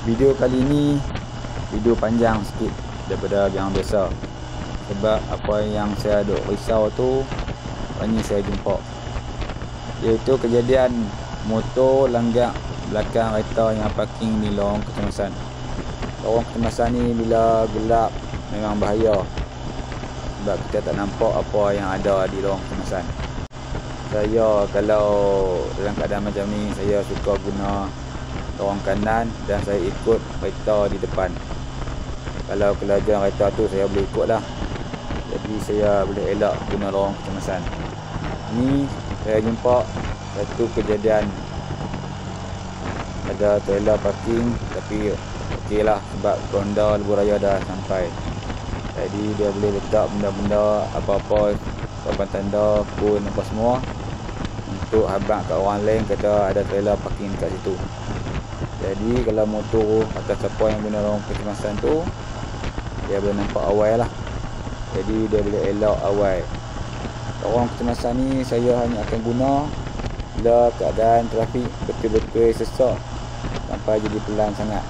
Video kali ini video panjang sikit daripada yang biasa, sebab apa yang saya duk risau tu ini saya jumpa, iaitu kejadian motor langgar belakang kereta yang parking di lorong kecemasan. Lorong kecemasan ni bila gelap memang bahaya, sebab kita tak nampak apa yang ada di lorong kecemasan. Saya kalau dalam keadaan macam ni, saya suka guna lorong kanan dan saya ikut kereta di depan. Kalau kelajuan kereta tu saya boleh ikut lah, jadi saya boleh elak guna lorong kecemasan. Ni saya jumpa satu kejadian, ada trailer parking, tapi okey lah sebab ronda lebuh raya dah sampai. Jadi dia boleh letak benda-benda apa-apa, papan tanda, kun apa semua, untuk habaq kat orang lain kata ada trailer parking dekat situ. Jadi kalau motor atau siapa yang guna lorong kecemasan tu, dia boleh nampak awal lah. Jadi dia boleh elak awal. Lorong kecemasan ni saya hanya akan guna bila keadaan trafik betul-betul sesak sampai jadi pelan sangat.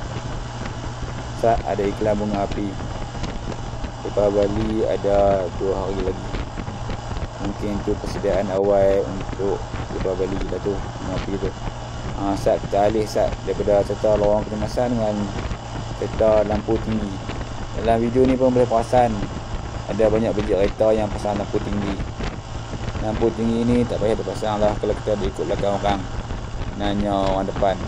Saat ada iklan bunga api. Lepas Bali ada 2 hari lagi. Mungkin tu persediaan awal untuk lepas Bali dah tu, bunga api tu. Saat kita alih daripada serta lorong kecemasan dengan serta lampu tinggi. Dalam video ni pun boleh perasan ada banyak biji kereta yang pasang lampu tinggi. Lampu tinggi ni tak payah dipasang lah kalau kita ikut belakang orang, nanya orang depan.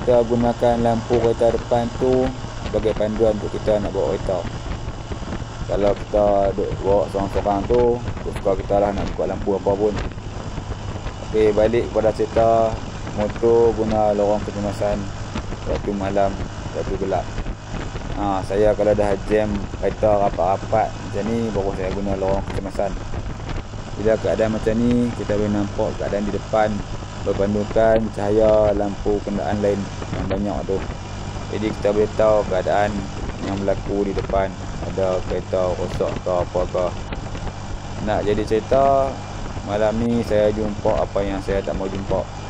Kita gunakan lampu kereta depan tu sebagai panduan untuk kita nak bawa kereta. Kalau kita duk bawa seorang-seorang tu, suka kita lah nak buka lampu apa pun. Okey, balik kepada cerita motor guna lorong kecemasan waktu malam, waktu gelap. Saya kalau dah jam kereta rapat-rapat macam ni, baru saya guna lorong kecemasan. Bila keadaan macam ni, kita boleh nampak keadaan di depan berpandukan cahaya lampu kenderaan lain yang banyak tu. Jadi kita boleh tahu keadaan yang berlaku di depan, ada kereta rosak ke apa ke. Nak jadi cerita, malam ni saya jumpa apa yang saya tak mau jumpa.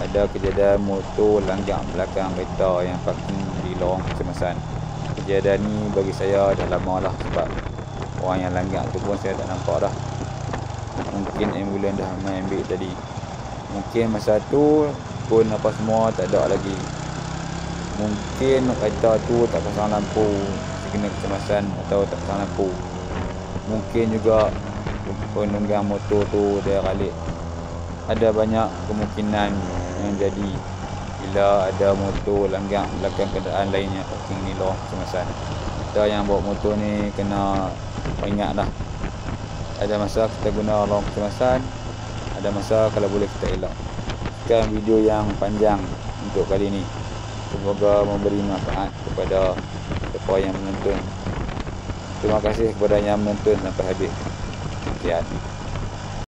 Ada kejadian motor langgar belakang kereta yang parking di lorong kecemasan. Kejadian ni bagi saya dah lama lah, sebab orang yang langgar tu pun saya tak nampak dah. Mungkin ambulans dah main ambil tadi. Mungkin masa tu pun apa semua tak ada lagi. Mungkin kereta tu tak pasang lampu signal kecemasan atau tak pasang lampu. Mungkin juga penunggang motor tu dia ralik. Ada banyak kemungkinan yang jadi bila ada motor langgar belakang kenderaan lainnya parking di lorong kecemasan. Kita yang bawa motor ni kena ingat dah, ada masa kita guna lorong kecemasan, ada masa kalau boleh kita elak. Sekian video yang panjang untuk kali ini. Semoga memberi manfaat kepada siapa yang menonton. Terima kasih kepada yang menonton sampai habis. Sekian.